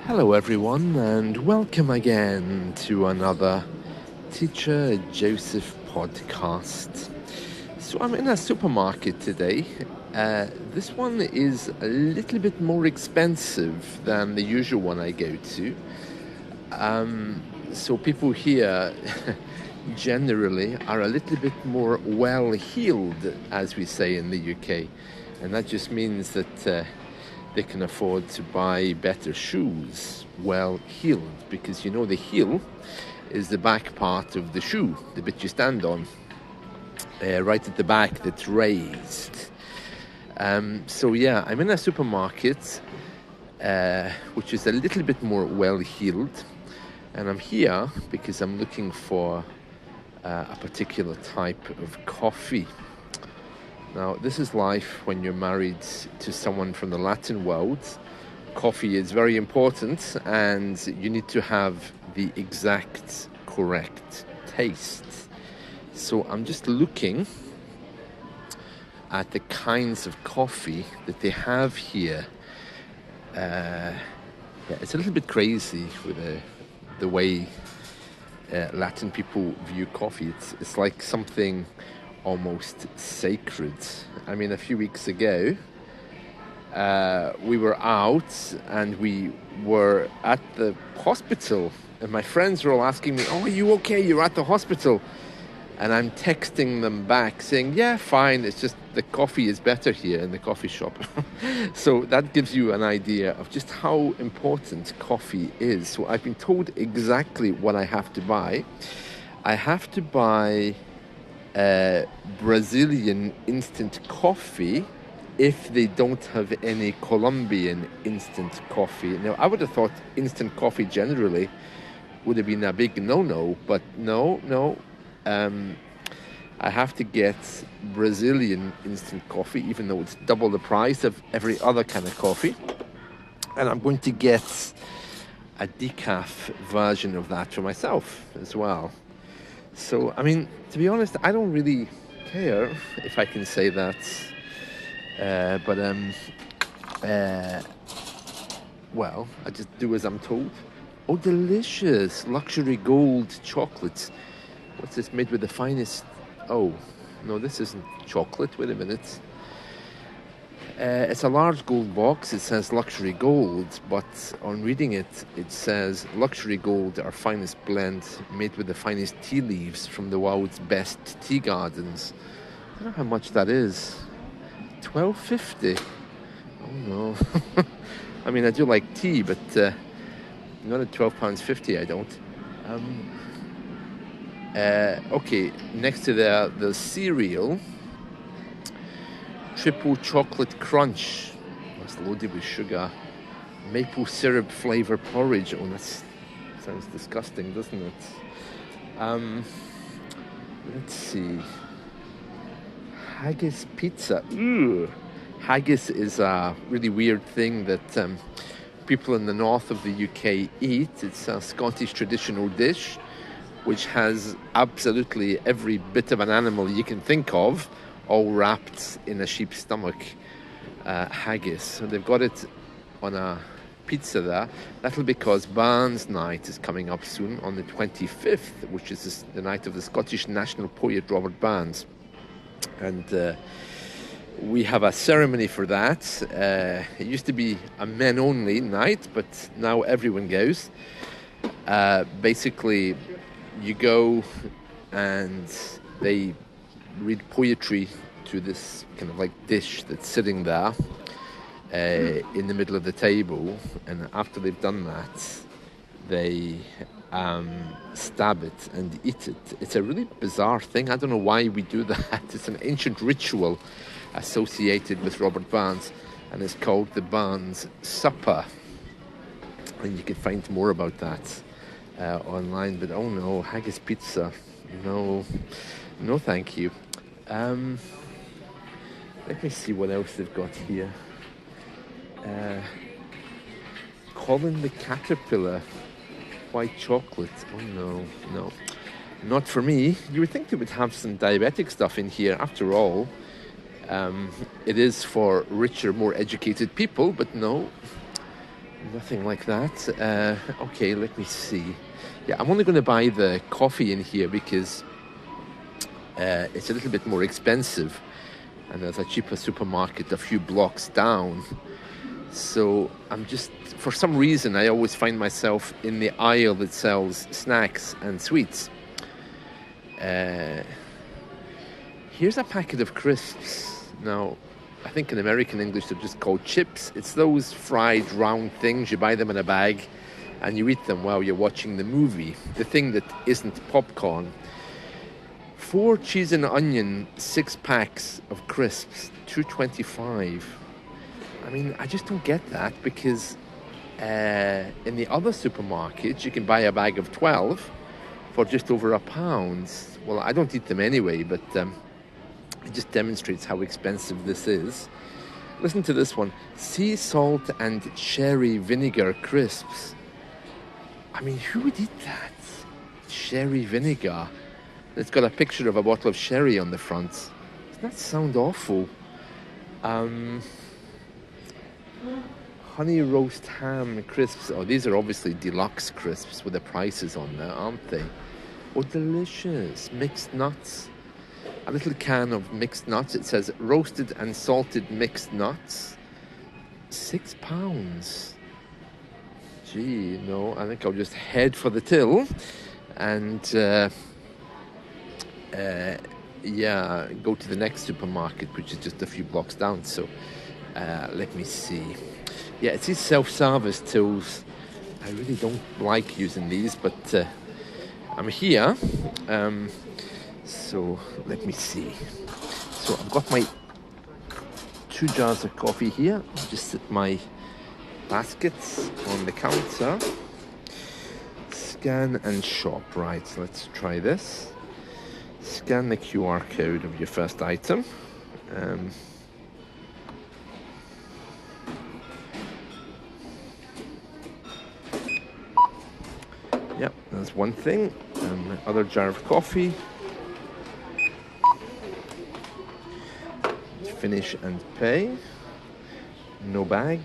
Hello, everyone, and welcome again to another Teacher Joseph podcast. So, I'm in a supermarket today. This one is a little bit more expensive than the usual one I go to. So, people here generally are a little bit more well-heeled, as we say in the UK, and that just means that they can afford to buy better shoes, well-heeled, because the heel is the back part of the shoe, the bit you stand on, right at the back that's raised. So yeah, I'm in a supermarket, which is a little bit more well-heeled, and I'm here because I'm looking for a particular type of coffee. Now, this is life when you're married to someone from the Latin world. Coffee is very important, and you need to have the exact correct taste. So I'm just looking at the kinds of coffee that they have here. It's a little bit crazy with the way Latin people view coffee. It's like something almost sacred. I mean, a few weeks ago, we were out and we were at the hospital, and my friends were all asking me, "Oh, are you okay? You're at the hospital?" And I'm texting them back saying, "Yeah, fine. It's just the coffee is better here in the coffee shop." So that gives you an idea of just how important coffee is. So I've been told exactly what I have to buy. I have to buy Brazilian instant coffee if they don't have any Colombian instant coffee. Now, I would have thought instant coffee generally would have been a big no-no, but no. I have to get Brazilian instant coffee, even though it's double the price of every other kind of coffee. And I'm going to get a decaf version of that for myself as well. So, I mean, to be honest, I don't really care if I can say that. Well, I just do as I'm told. Oh, delicious! Luxury gold chocolate. What's this made with the finest? Oh, no, this isn't chocolate. Wait a minute. It's a large gold box. It says luxury gold, but on reading it, it says luxury gold, our finest blend, made with the finest tea leaves from the world's best tea gardens. I don't know how much that is. $12.50. Oh no. I mean, I do like tea, but not at £12.50. I don't. Okay, next to the cereal. Triple chocolate crunch. That's loaded with sugar. Maple syrup flavor porridge. Oh, that sounds disgusting, doesn't it? Let's see. Haggis pizza. Ooh. Haggis is a really weird thing that people in the north of the UK eat. It's a Scottish traditional dish which has absolutely every bit of an animal you can think of, all wrapped in a sheep's stomach. Haggis. So they've got it on a pizza there. That'll be because Barnes Night is coming up soon on the 25th, which is the night of the Scottish national poet Robert Burns. And we have a ceremony for that. It used to be a men-only night, but now everyone goes. Basically, you go and they read poetry to this kind of like dish that's sitting there in the middle of the table, and after they've done that, they stab it and eat it. It's a really bizarre thing. I don't know why we do that. It's an ancient ritual associated with Robert Burns, and it's called the Burns Supper. And you can find more about that online. But oh no, haggis pizza, no thank you. Let me see what else they've got here. Colin the Caterpillar, white chocolate. Oh no, not for me. You would think they would have some diabetic stuff in here. After all, it is for richer, more educated people, but no, nothing like that. Okay, let me see. Yeah, I'm only going to buy the coffee in here because it's a little bit more expensive, and there's a cheaper supermarket a few blocks down. So I'm just, for some reason, I always find myself in the aisle that sells snacks and sweets. Here's a packet of crisps. Now, I think in American English they're just called chips. It's those fried round things. You buy them in a bag and you eat them while you're watching the movie. The thing that isn't popcorn. 4 cheese and onion, 6 packs of crisps, $2.25. I mean, I just don't get that because in the other supermarkets you can buy a bag of 12 for just over £1. Well, I don't eat them anyway, but it just demonstrates how expensive this is. Listen to this one. Sea salt and cherry vinegar crisps. I mean, who would eat that? Sherry vinegar. It's got a picture of a bottle of sherry on the front. Doesn't that sound awful? Honey roast ham crisps. Oh, these are obviously deluxe crisps with the prices on there, aren't they? Oh, delicious. Mixed nuts. A little can of mixed nuts. It says roasted and salted mixed nuts. £6. Gee, no, I think I'll just head for the till and go to the next supermarket, which is just a few blocks down. So let me see. Yeah, it's these self-service tills. I really don't like using these, but I'm here. So let me see. So I've got my 2 jars of coffee here. I'll just set my baskets on the counter. Scan and shop. Right, so let's try this. Scan the QR code of your first item. Yep, that's one thing. Other jar of coffee. Finish and pay. No bag.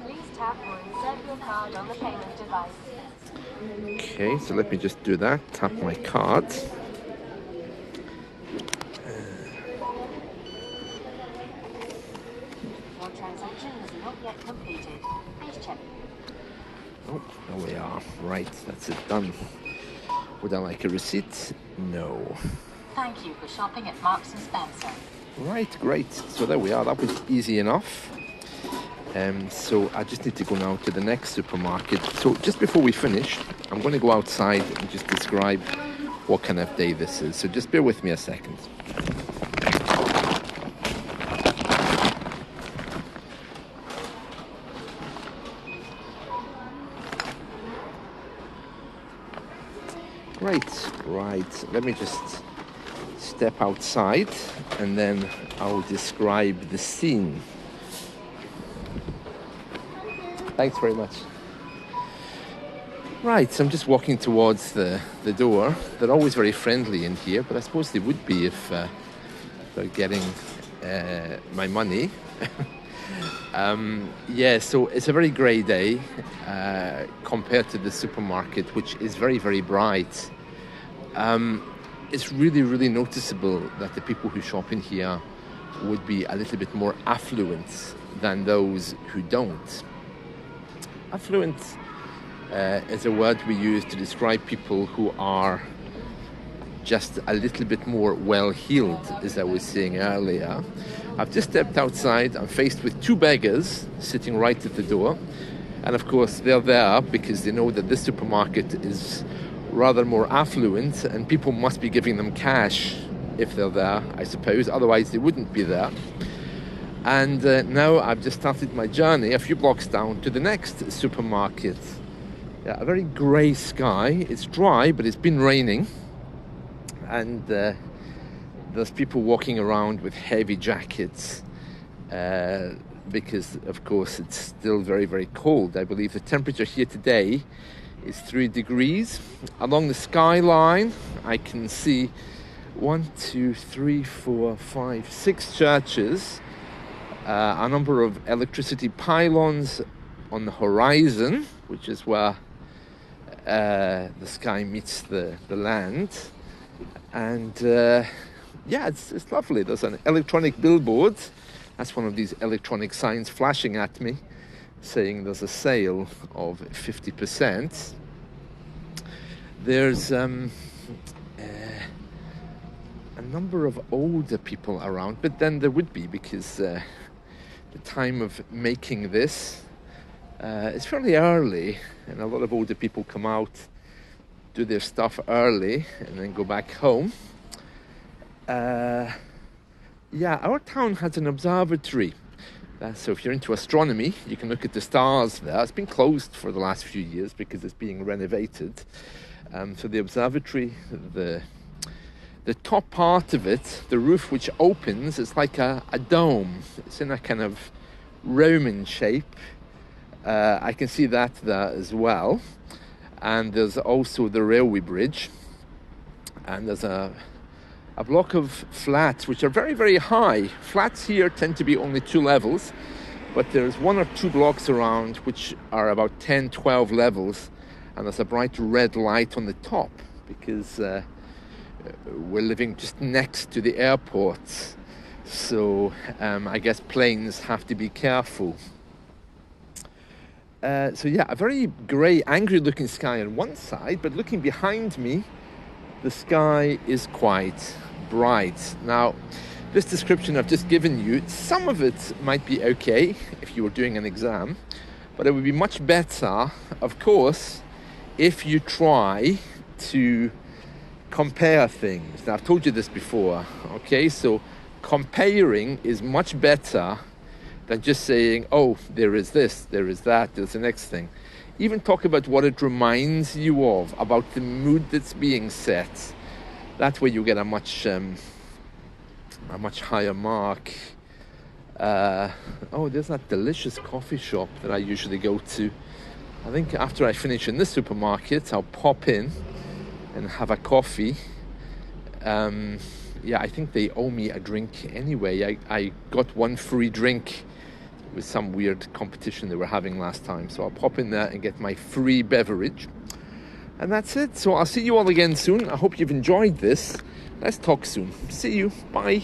Please tap or insert your card on the payment device. Okay, so let me just do that. Tap my card. Your transaction is not yet completed. Please check. Oh, there we are. Right, that's it, done. Would I like a receipt? No. Thank you for shopping at Marks & Spencer. Right, great. So there we are. That was easy enough. So I just need to go now to the next supermarket. So just before we finish, I'm going to go outside and just describe what kind of day this is. So just bear with me a second. Right. Let me just step outside and then I'll describe the scene. Thanks very much. Right, so I'm just walking towards the door. They're always very friendly in here, but I suppose they would be if they're getting my money. So it's a very grey day compared to the supermarket, which is very, very bright. It's really, really noticeable that the people who shop in here would be a little bit more affluent than those who don't. Affluent is a word we use to describe people who are just a little bit more well-heeled, as I was saying earlier. I've just stepped outside. I'm faced with 2 beggars sitting right at the door. And of course, they're there because they know that this supermarket is rather more affluent and people must be giving them cash if they're there, I suppose. Otherwise, they wouldn't be there. And now I've just started my journey a few blocks down to the next supermarket. Yeah, a very grey sky. It's dry, but it's been raining. And there's people walking around with heavy jackets because, of course, it's still very, very cold. I believe the temperature here today is 3 degrees. Along the skyline, I can see 1, 2, 3, 4, 5, 6 churches A number of electricity pylons on the horizon, which is where the sky meets the land. And yeah, it's lovely. There's an electronic billboard. That's one of these electronic signs flashing at me, saying there's a sale of 50%. There's a number of older people around, but then there would be, because the time of making this is fairly early, and a lot of older people come out, do their stuff early, and then go back home. Yeah, our town has an observatory. So if you're into astronomy, you can look at the stars there. It's been closed for the last few years because it's being renovated. So the observatory, the top part of it, the roof which opens, is like a dome. It's in a kind of Roman shape. I can see that there as well. And there's also the railway bridge. And there's a block of flats which are very, very high. Flats here tend to be only 2 levels, but there's 1 or 2 blocks around which are about 10, 12 levels, and there's a bright red light on the top because we're living just next to the airport. So I guess planes have to be careful. So yeah, a very grey, angry-looking sky on one side, but looking behind me, the sky is quite bright. Now, this description I've just given you, some of it might be okay if you were doing an exam, but it would be much better, of course, if you try to compare things. Now, I've told you this before, okay? So comparing is much better than just saying, oh, there is this, there is that, there's the next thing. Even talk about what it reminds you of, about the mood that's being set. That way you get a much higher mark. Oh, there's that delicious coffee shop that I usually go to. I think after I finish in this supermarket, I'll pop in and have a coffee. Yeah, I think they owe me a drink anyway. I got 1 free drink with some weird competition they were having last time. So I'll pop in there and get my free beverage. And that's it. So I'll see you all again soon. I hope you've enjoyed this. Let's talk soon. See you. Bye.